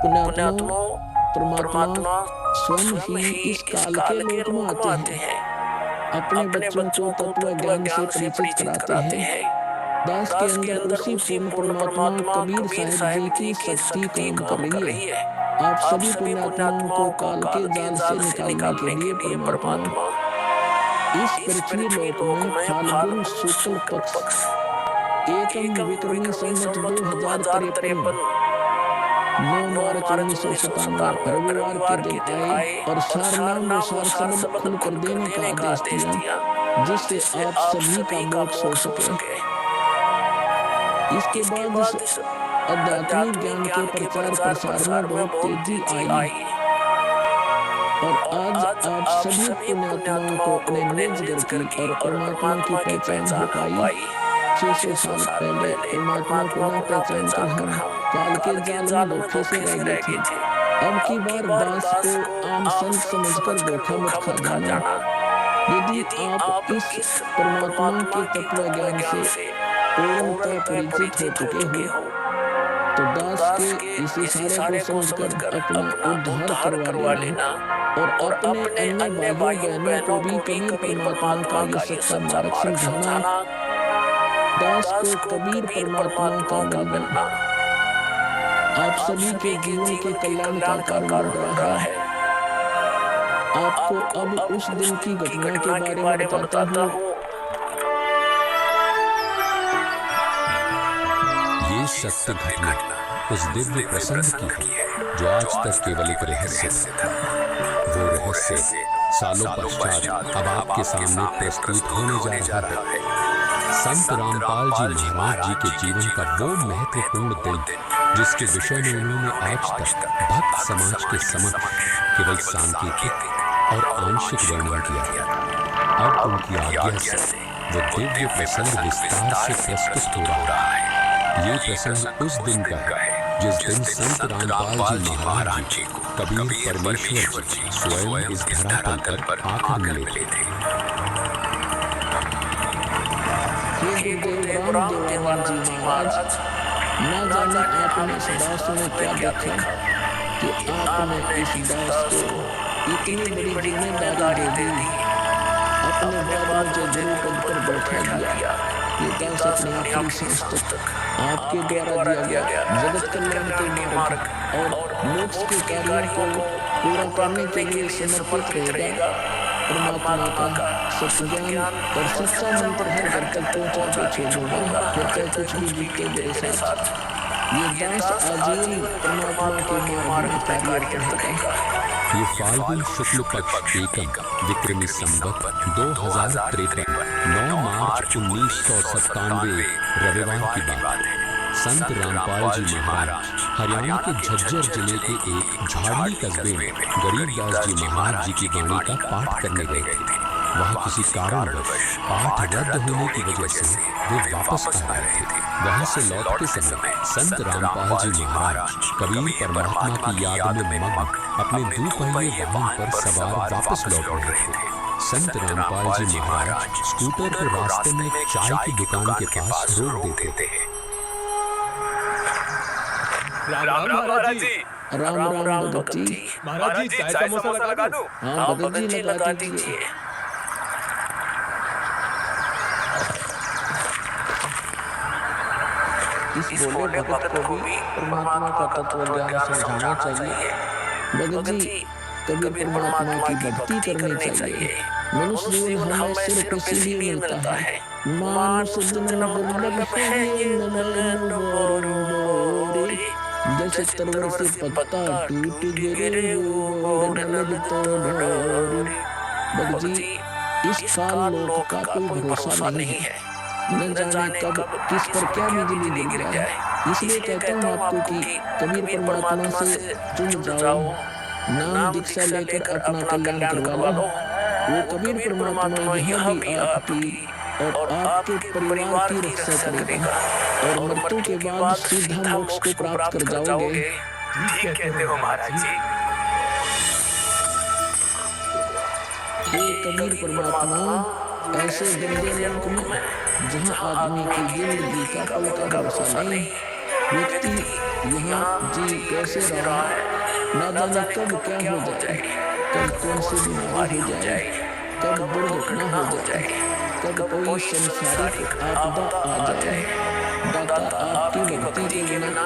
पुण्यात्माओं, परमात्मा परमात्मा स्वयं स्वयं ही ही इस इस काल के काल के लोक में लोक में आते आते हैं, हैं, अपने अपने बच्चों को बच्चों को तत्व तत्व ज्ञान से ज्ञान से परिचित परिचित कराते कराते हैं। हैं। दास के दास के अंदर अंदर उसी उसी पूर्ण पूर्ण परमात्मा परमात्मा कबीर कबीर साहिब जी साहिब की जी की शक्ति शक्ति काम कर काम रही कर है। रही है। आप आप सभी सभी पुण्यात्माओं को पुण्यात्माओं को काल के काल के जाल से जाल से निकालने के निकालने लिए के लिए परमात्मा परमात्मा इस इस पृथ्वी पृथ्वी लोक लोक में में फाल्गुन फाल्गुन शुक्ल शुक्ल पक्ष पक्ष एकम एकम विक्रमी विक्रमी संवत संवत 2053 2053 9 9 मार्च मार्च 1997 रविवार के रविवार दिन के दिन आए आए और और सारनाम व सारनाम व सार सार शब्द शब्द खुल कर खुलकर देने का देने का आदेश आदेश दिया, दिया, जिससे जिससे आप आप सभी का सभी का मोक्ष हो मोक्ष हो सके। सके। इसके इसके बाद इस बाद इस आध्यात्मिक आध्यात्मिक ज्ञान के ज्ञान के प्रचार प्रचार प्रसार में प्रसार में बहुत बहुत तेजी तेजी आई आई और और आज आज आप आप सभी सभी पुण्यात्माओं को पुण्यात्माओं को अपने अपने निज घर निज की घर की और और परमात्मा की परमात्मा की पहचान हो पहचान हो पाई। पाई। 600 600 साल साल पहले पहले परमात्मा को परमात्मा न को न पहचान कर पहचान कर हम हम काल के काल के जाल में जाल में धोखे से धोखे रह से गए रह थे। गए थे। अब की अब की बार बार दास को दास को आम आम संत संत समझकर समझकर धोखा मत धोखा खा मत खा जाना। जाना। यदि यदि आप आप इस इस परमात्मा के परमात्मा के तत्व तत्व ज्ञान ज्ञान से से पूर्णतः पूर्णतः परिचित हो परिचित हो चुके हो, चुके हो, तो तो दास के दास के इस इस इशारे को इशारे को समझकर समझकर अपना अपना उद्धार उद्धार करवा करवा लेना लेना और और अपने अपने अन्य अन्य भाइयों भाइयों बहनों को बहनों भी को भी कबीर कबीर परमात्मा का परमात्मा ये का ये सच्चा सच्चा मार्ग मार्ग समझाना। समझाना। दास दास को को कबीर कबीर परमात्मा का परमात्मा का मिलना मिलना आप आप सभी के सभी के जीवन के जीवन के कल्याण का कल्याण का कारण बन कारण बन रहा रहा है। है। आपको आपको अब अब उस उस दिन की दिन की घटना के घटना के बारे में बारे में बताता बताता हूँ। हूँ। ये सत्य घटना उस दिव्य प्रसंग की है जो आज तक केवल एक रहस्य था। वो रहस्य सालों पश्चात अब आपके सामने प्रस्तुत होने जा रहा है। संत रामपाल जी महाराज जी के जीवन का वो महत्वपूर्ण दिन जिसके विषय में उन्होंने आज तक भक्त समाज के समक्ष केवल सांकेतिक और आंशिक वर्णन किया। अब उनकी आज्ञा से वो दिव्य प्रसंग विस्तार से प्रस्तुत हो रहा है। ये प्रसंग उस दिन का है जिस दिन संत रामपाल जी महाराज जी को कबीर परमेश्वर जी स्वयं इस धरातल पर आकर मिले थे। हे गुरुदेव रामदेवानंद जी महाराज, न जाने आपने इस दास में क्या देखा कि आपने इस दास को इतनी बड़ी जिम्मेदारी दे दी। अपने बाद मुझे गुरु पद पर बैठा दिया। ये दास अपने आखिरी सांस तक आपके द्वारा दिया गया जगत कल्याण के मार्ग और मोक्ष के कार्यों को पूरा करने के लिए समर्पित रहेगा। परमात्मा का सत्य ज्ञान और सच्चा मंत्र हर घर तक पहुंचा के छोड़ूंगा, फिर चाहे कुछ भी बीते मेरे साथ। ये दास आजीवन परमात्मा के मार्ग में कार्य करेगा। ये फाल्गुन शुक्ल पक्ष एकम विक्रमी संवत 2053 9 मार्च 1997 रविवार की बात है। संत रामपाल जी महाराज हरियाणा के झज्जर जिले के एक झाड़ी कस्बे में गरीबदास जी महाराज जी की वाणी का पाठ करने गए थे। वहाँ किसी कारणवश पाठ रद्द होने की वजह से वे वापस आ रहे थे। वहाँ से लौटते समय संत रामपाल जी महाराज कबीर परमात्मा की याद में मग्न अपने दुपहिए वाहन पर सवार वापस लौट रहे थे। संत रामपाल जी महाराज स्कूटर को रास्ते में चाय की दुकान के पास रोक देते हैं। राम राम महाराज जी। राम राम भगत जी। महाराज जी चाय समोसा लगा दूं? हाँ भगत जी लगा दीजिए। इस भोले भगत को भी परमात्मा का तत्व ज्ञान समझाना चाहिए। भगत जी कबीर परमात्मा की भक्ति करनी चाहिए। मनुष्य जीवन हमें सिर्फ इसीलिए मिलता है। मानुष जन्म दुर्लभ है, जैसे तरवर से पत्ता टूट गिरे वो लग तो ढोरी। भगत जी इस काल लोक का कोई भरोसा नहीं है, न जाने कब किस पर क्या बिजली गिर जाए। इसलिए कहता हूँ आपको कि कबीर परमात्मा से जुड़ जाओ, नाम दीक्षा लेकर अपना कल्याण करवा लो। वो कबीर परमात्मा यह भी आपकी और आपके परिवार की रक्षा करेगा और मृत्यु के बाद सीधा मोक्ष को प्राप्त कर जाओगे। ठीक कहते हो महाराज जी। हे कबीर परमात्मा, ऐसे गंदे लोक में जहाँ आदमी की जिंदगी का पल का भरोसा नहीं, व्यक्ति यहाँ जी कैसे रहा ना जाने कब क्या हो जाए, कब कौन सी बीमारी हो जाए, कब दुर्घटना हो जाए, कब कोई संसारिक आपदा आ जाए। दाता आपकी भक्ति के बिना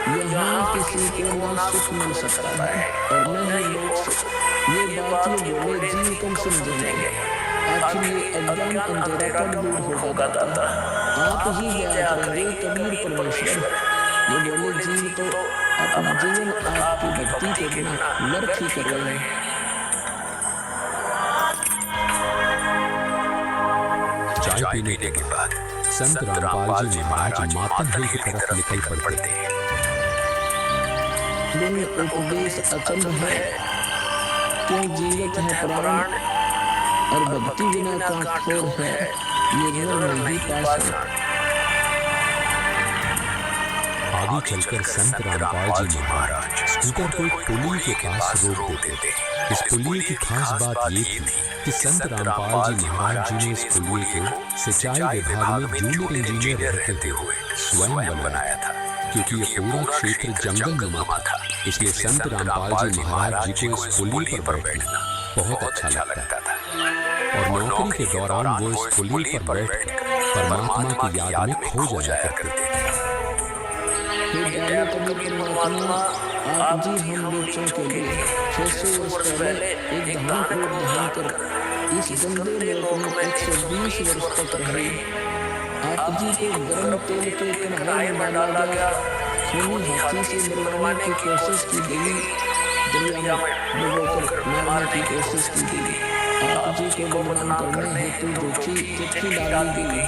यहाँ किसी को न सुख मिल सकता है और न ही लोग ये बात ये बोले जी कम समझेंगे। आखिर ये अज्ञान अंधेरा कब दूर होगा दाता, आप ही दया करेंगे कबीर परमेश्वर। ये बोले जीव तो अपना जीवन आपकी भक्ति के बिना व्यर्थ ही कर रहे हैं। चाय पीने के बाद संत रामपाल जी महाराज मातम हिल की तरफ निकल पड़ते हैं। उपदेश अचंभ है, क्यों जीवित है प्राण और भक्ति बिना का खोर है, ये नर नहीं पास। आगे चलकर संत रामपाल जी महाराज स्कूटर को एक पुली के पास रोक देते थे। इस पुलिये की खास बात ये थी कि संत रामपाल जी महाराज जी ने इस पुलिये को सिंचाई विभाग में जूनियर इंजीनियर रहते हुए स्वयं बनाया था। क्योंकि ये पूरा क्षेत्र जंगल नुमा था, इसलिए संत रामपाल जी महाराज जी को इस पुली पर बैठना बहुत अच्छा लगता था और नौकरी के दौरान वो इस पुली पर बैठकर परमात्मा की याद में खो जाया करते थे। आप जी हम बच्चों के लिए 600 वर्ष पहले एक धाम को धारण कर इस गंदे लोक में 120 वर्ष तक रहे। आप जी को गर्म तेल के कढ़ाई में डाला गया, खूनी हाथी से मरवाने की कोशिश की गई, दरिया में डुबोकर मारने की कोशिश की गई। आप जी को बदनाम करने हेतु दोषी चिट्ठी डाली गई।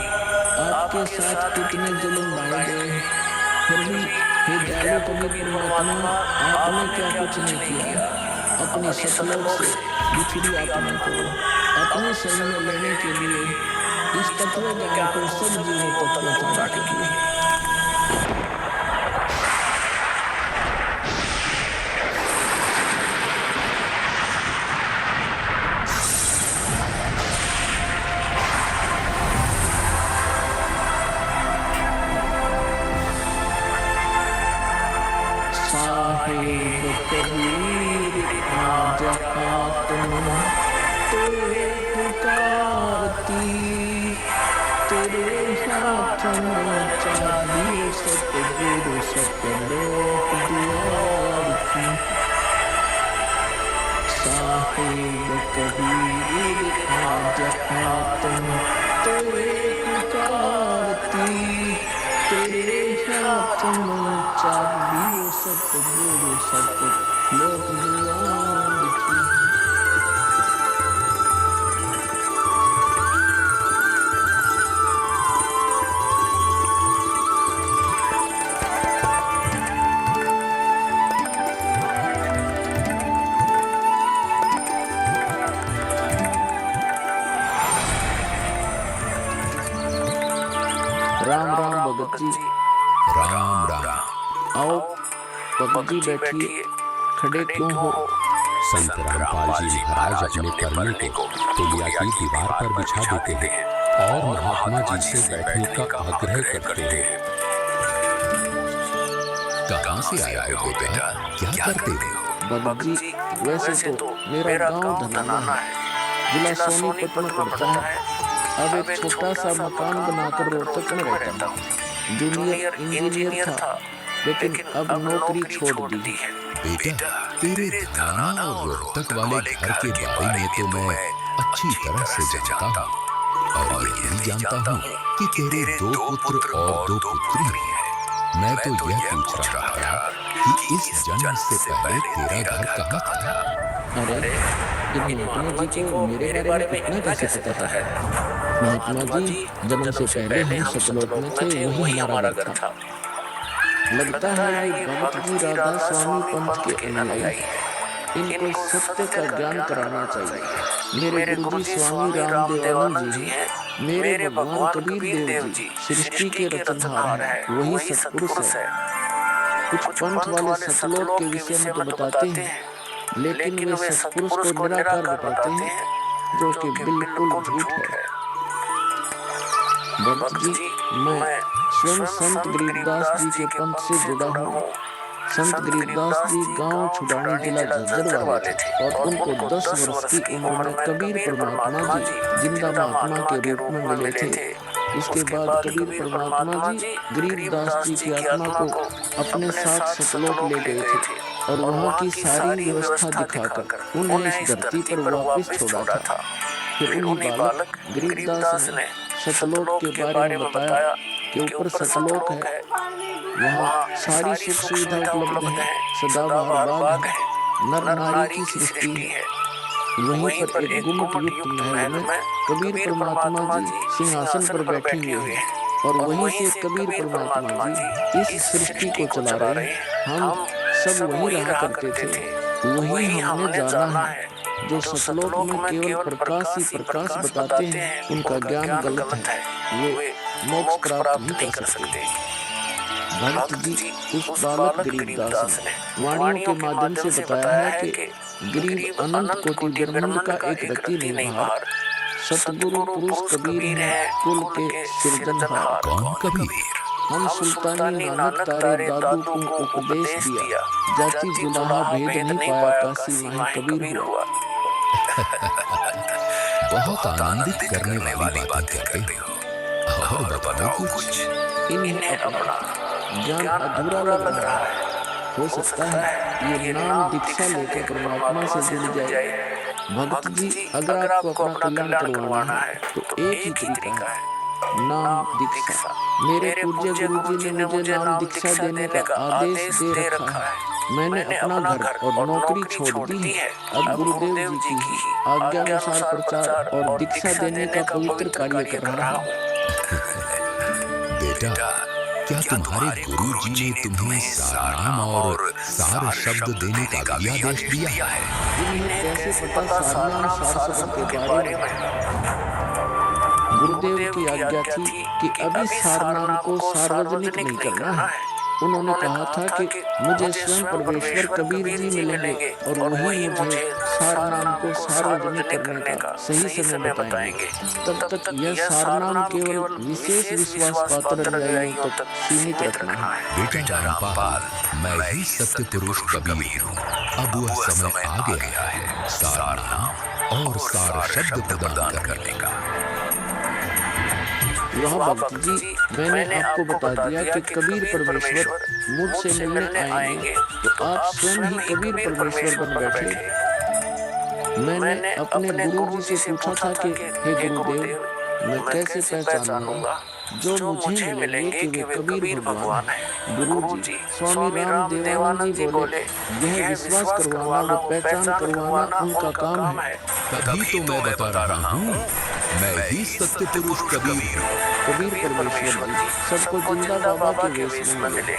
आपके साथ कितने जुल्म ढाए गए, फिर भी हे दयालु कबीर परमात्मा आपने क्या कुछ नहीं किया। अपने सतलोक से बिछड़ी आत्मा को अपने शरण में लेने के लिए इस तत्व ज्ञान को सब जीवों तक पहुंचाने के लिए साहिब कबीर आज आत्मा तेरे पुकारती, तेरे हाथ में चाबी सतगुरु सतलोक द्वार की। साहिब कबीर आज आत्मा तेरे पुकारती, तेरे हाथ में चाबी सतगुरु सतलोक द्वार की। राम राम भगत जी। राम राम। आओ भगत जी बैठिए, खड़े क्यों हो। संत रामपाल जी महाराज अपने परने को पुलिया की दीवार पर बिछा देते हैं और महात्मा जी से बैठने का आग्रह करते हैं। कहाँ से आए हो बेटा, क्या करते हो? भगत जी वैसे तो मेरा गांव धनाना है, जिला सोनीपत में पड़ता है। अब एक छोटा सा मकान बनाकर रोहतक में रहता हूँ। जूनियर इंजीनियर था, लेकिन अब नौकरी छोड़ दी है। बेटा तेरे धनाना और रोहतक वाले घर के बारे में तो मैं अच्छी तरह से जानता हूँ और ये भी जानता हूँ कि तेरे 2 पुत्र और 2 पुत्री हैं। मैं तो यह पूछ रहा था कि इस जन्म से पहले तेरा घर कहाँ था? अरे महात्मा जी को मेरे बारे में इतना कैसे पता है? महात्मा जी जन्म से पहले हम सतलोक में थे, वही हमारा घर था। लगता है ये भगत जी राधा स्वामी पंथ के अनुयायी, इनको सत्य का ज्ञान कराना चाहिए। मेरे गुरुजी स्वामी रामदेवानंद जी हैं, मेरे भगवान कबीर देव जी सृष्टि के रचनहार हैं, वही सत्पुरुष है। कुछ पंथ वाले सतलोक के विषय में तो बताते हैं, लेकिन वे सत्पुरुष को निराकार बताते हैं, जो कि बिल्कुल झूठ है। भक्त जी मैं स्वयं संत गरीबदास जी के पंथ से जुड़ा हूँ। संत गरीबदास जी गांव छुड़ानी जिला झज्जर वाले थे और उनको 10 वर्ष की उम्र में कबीर परमात्मा जी जिंदा महात्मा के रूप में मिले थे। इसके बाद कबीर परमात्मा जी गरीबदास जी की आत्मा को अपने साथ सतलोक ले गए थे और वहाँ की सारी व्यवस्था दिखाकर उन्हें इस धरती पर वापस छोड़ा था। फिर उन्हीं बालक गरीबदास ने सतलोक के बारे में बताया कि ऊपर सतलोक है, वहाँ सारी सुख सुविधा उपलब्ध है, सदाबहार बाग है, नर नारी की सृष्टि है। वहीं पर एक गुम्मट युक्त महल में कबीर परमात्मा जी सिंहासन पर बैठे हुए हैं और वहीं से कबीर परमात्मा जी इस सृष्टि को चला रहे हैं। हम सब वहीं रहा करते थे, वही हमने जाना है। जो सतलोक में केवल प्रकाश ही प्रकाश बताते हैं उनका ज्ञान गलत है, वे मोक्ष प्राप्त नहीं कर सकते। भक्त जी उस बालक गरीबदास ने वाणियों के माध्यम से बताया है कि गरीब अनंत कोटि ब्रह्मांड का एक रति निर्भर सतगुरु पुरुष कबीर है कुल के सृजनहार। कौन कबीर? हम सुल्तानी नानक तारे दादू को उपदेश दिया, जाति गुनाह भेद नहीं पाया काशी माही कबीर हुआ। बहुत आनंदित करने वाली बातें करते हो और बताओ कुछ। इन्हें अपना ज्ञान अधूरा लग रहा है, हो सकता है ये नाम दीक्षा लेकर परमात्मा से जुड़ जाए। भक्त जी अगर आपको अपना कल्याण करवाना है तो एक ही तरीका है, नाम दीक्षा। मेरे पूज्य गुरु जी ने मुझे नाम दीक्षा देने का आदेश दे रखा है। मैंने अपना घर और नौकरी छोड़ दी है। अब गुरुदेव जी की आज्ञानुसार प्रचार और दीक्षा देने का पवित्र कार्य कर रहा हूँ। बेटा, क्या तुम्हारे गुरु जी ने तुम्हें सारनाम और सार शब्द देने का भी आदेश दिया है? इन्हें कैसे पता सारनाम सार शब्द के बारे में? गुरुदेव की आज्ञा थी कि अभी सारनाम को सार्वजनिक नहीं करना है। उन्होंने कहा था कि मुझे स्वयं परमेश्वर कबीर जी मिलेंगे और वही मुझे सारनाम को सार्वजनिक करने का सही समय बताएंगे। तब तक यह सारनाम केवल विशेष विश्वास पात्र अनुयायियों तक सीमित रखना है। बेटा रामपाल, मैं ही सत्य पुरुष कबीर हूँ। अब वह समय आ गया है सारनाम और सार शब्द प्रदान करने का। वहाँ भक्त जी मैंने आपको बता दिया कि कबीर परमेश्वर मुझसे मिलने आएंगे, तो आप स्वयं ही कबीर परमेश्वर बन बैठे। मैंने अपने गुरु जी से पूछा था कि हे गुरुदेव, मैं कैसे पहचानूंगा जो मुझे मिलेंगे कि वे कबीर भगवान हैं? गुरु जी स्वामी राम देवानंद जी बोले, यह विश्वास करवाना व पहचान करवाना उनका काम है। तभी तो मैं बता रहा हूँ, मैं ही सत्य पुरुष कबीर हूँ। कबीर परमेश्वर जी सबको जिंदा बाबा के वेश में मिले,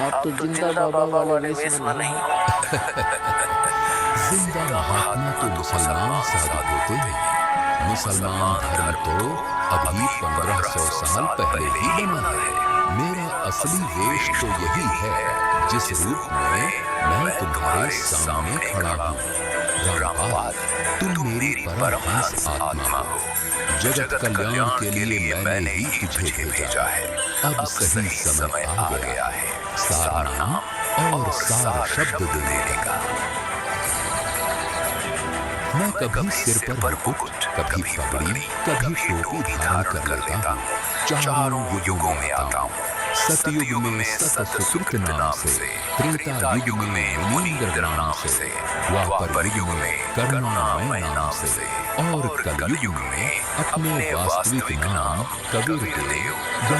आप तो जिंदा बाबा वाले वेश में नहीं। जिंदा महात्मा तो मुसलमान साबित होते हैं। मुसलमान धर्म तो अभी 1500 साल पहले ही बना है। मेरा असली वेश तो यही है जिस रूप में मैं तुम्हारे सामने खड़ा हूँ। रामपाल, तुम मेरी परमहंस आत्मा हो। जगत कल्याण के लिए मैंने ही तुझे भेजा है। अब सही समय आ गया है सारनाम और सार शब्द देने का। मैं कभी सिर पर मुकुट, कभी पगड़ी, कभी टोपी धारण कर लेता हूँ। चारों युगों में आता हूँ। सतयुग में सत सुकृत नाम से, त्रेता युग में मुनींद्र नाम से, द्वापर युग में करुणामय नाम से और कलयुग में अपने वास्तविक नाम कबीर देव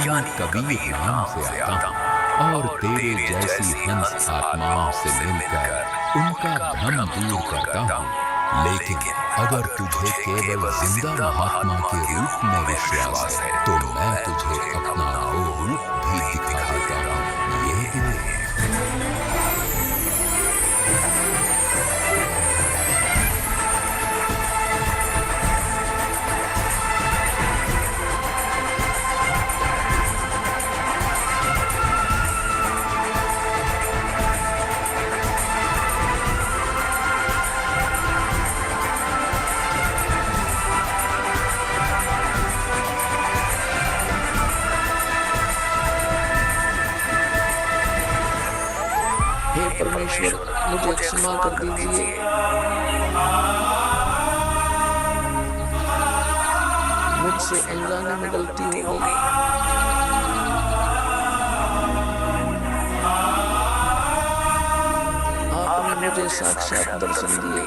यानी कबीर नाम से आता हूँ और तेरे जैसी हंस आत्माओं से मिलकर उनका भ्रम दूर करता हूँ। लेकिन अगर तुझे केवल जिंदा महात्मा के रूप में विश्वास है तो मैं तुझे अपना वो रूप भी दिखा देता हूँ। ये परमेश्वर मुझे क्षमा कर दीजिए। मुझसे अनजाने में गलती हो गई। आपने मुझे साक्षात दर्शन दिए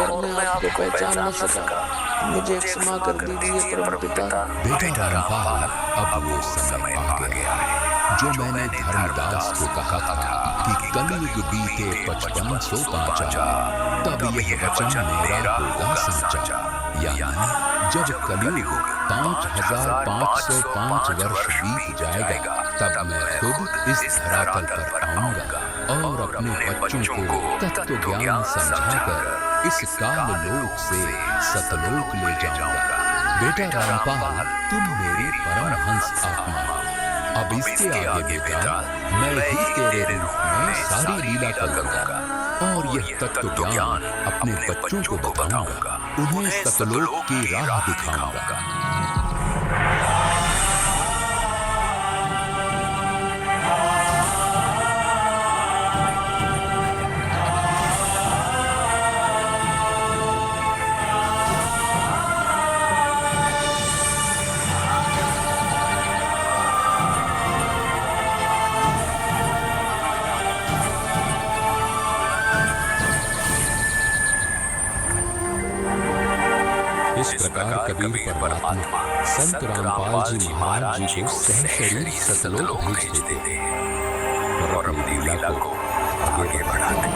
और मैं आपको पहचान न सका। मुझे क्षमा कर दीजिए परमपिता। बेटा रामपाल, अब वो समय आ गया है जो मैंने धर्मदास को कहा था कि कलयुग बीते 5505 तब यह वचन मेरा होगा सच्चा, यानी जब कलयुग 5505 वर्ष बीत जाएगा तब मैं खुद इस धरातल पर आऊंगा और अपने बच्चों को तत्व ज्ञान समझाकर इस काल लोक से सतलोक ले जाऊंगा। बेटा रामपाल, तुम मेरी परमहंस आत्मा हो। अब इसके आगे बेटा मैं ही तेरे रूप में सारी लीला करूंगा और यह तत्व ज्ञान अपने बच्चों को बताऊंगा, उन्हें सतलोक की राह दिखाऊंगा। इस प्रकार कबीर परमात्मा संत रामपाल जी महाराज जी को सहशरीर सतलोक भेज देते और अपनी लीला को आगे बढ़ाते।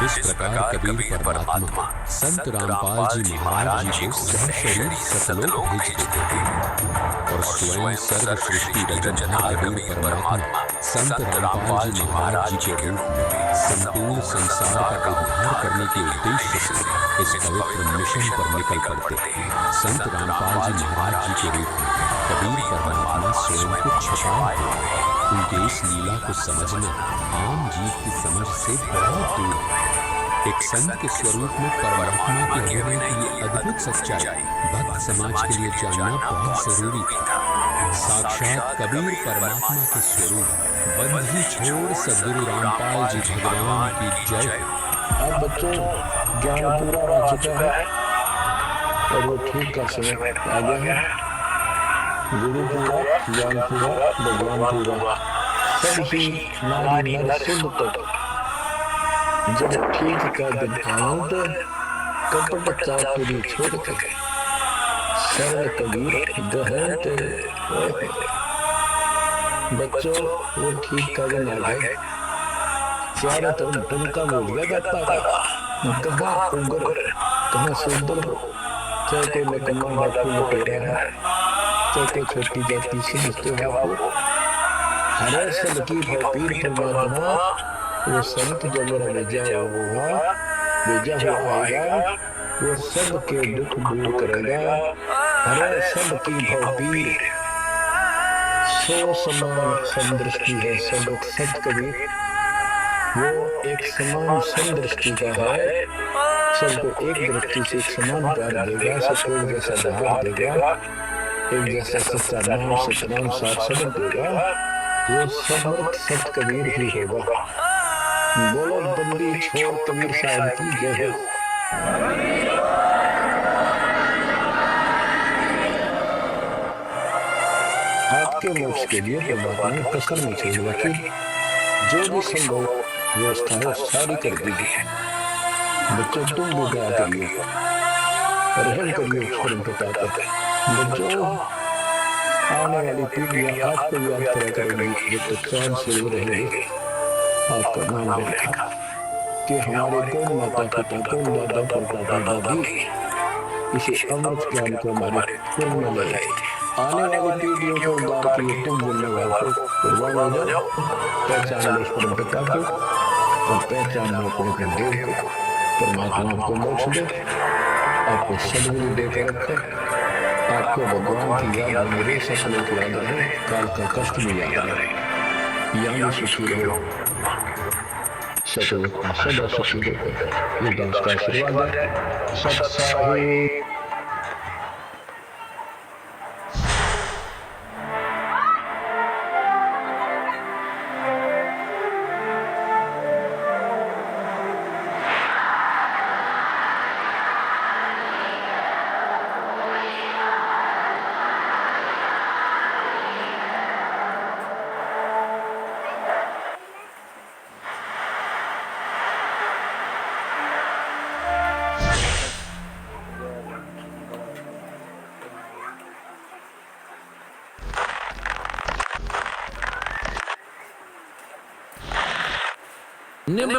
इस प्रकार कबीर परमात्मा संत रामपाल जी महाराज जी को सहशरीर सतलोक भेज देते थे और स्वयं सर्व सृष्टि रचना कबीर परमात्मा संत रामपाल जी महाराज जी के रूप में संपूर्ण संसार का उद्धार करने के उद्देश्य से इस पवित्र मिशन पर निकल पड़ते। संत रामपाल जी महाराज जी के रूप में कबीर परमात्मा स्वयं को छुपाए हुए उनके इस लीला को समझना आम जीव की समझ से बहुत दूर है। एक संत के स्वरूप में परमात्मा के होने की ये अद्भुत सच्चाई भक्त समाज के लिए जानना बहुत जरूरी था। साक्षात कबीर परमात्मा के स्वरूप बंधी छोड़ सद्गुरु रामपाल जी भगवान की जय। अब बच्चों ज्ञान पूरा आ चुका है और वो ठीक का समय आ गया है। गुरु पूरा, ज्ञान पूरा, भगवान पूरा, सभी नारी नर शुद्ध तत्व। जब ठीक का दिन आनंद कपट चातुरी छोड़ के सरल कबीर गहन बच्चों वो ठीक का दिन आ गए। चारों तरफ डंका बोल जाता था, कहाँ उगर कहाँ सुंदर हो, चाहे कोई नकम्मा बापू लुटेरा है, चाहे कोई छोटी जाति से रिश्ते हो, हर सब की भरपूर परमात्मा वो संत जब भेजा हुआ आएगा, वो सब के दुख दूर करेगा। हर सब की भरपूर सो समान समदृष्टि है सबक सत कबीर। वो एक समान समदृष्टि का है, सबको एक दृष्टि से एक समान प्यार देगा, सबको एक जैसा दहाड़ देगा, एक जैसा सच्चा नाम सतनाम साथ सबक देगा। वो समर्थ सत कबीर ही होगा। बोलो बंदी छोड़ कबीर साहब की जय हो। आपके मोक्ष के लिए परमात्मा ने कसर नहीं छोड़ी रखी। जो भी संभव व्यवस्था है सारी कर दी गई है। बच्चों तुम भी दया करिए, रहम करिए परम पिता पर। बच्चों आने वाली पीढ़ियां आपको याद करा करेंगी जब तक चांद से वो रहेंगे। आपका नाम लेगा कि हमारे कौन माता पिता कौन दादा परदादा दादी इसे अमृत ज्ञान को हमारे कौन न ले आए थे। आने वाली पीढ़ियों को उद्धार के लिए तुम बोलने वाले को कुर्बान हो जाओ। पहचान लो उस परम पिता को और पहचान लो अपने देव को। परमात्मा आपको मोक्ष दे, आपको सद्गुरु देकर रखे, आपको भगवान की याद मेरे सपनों की याद रहे, काल का कष्ट भी याद रहे। यहाँ सुखी रहो, सदा सुखी रहो। ये दास का आशीर्वाद है। सत साहिब। निम्न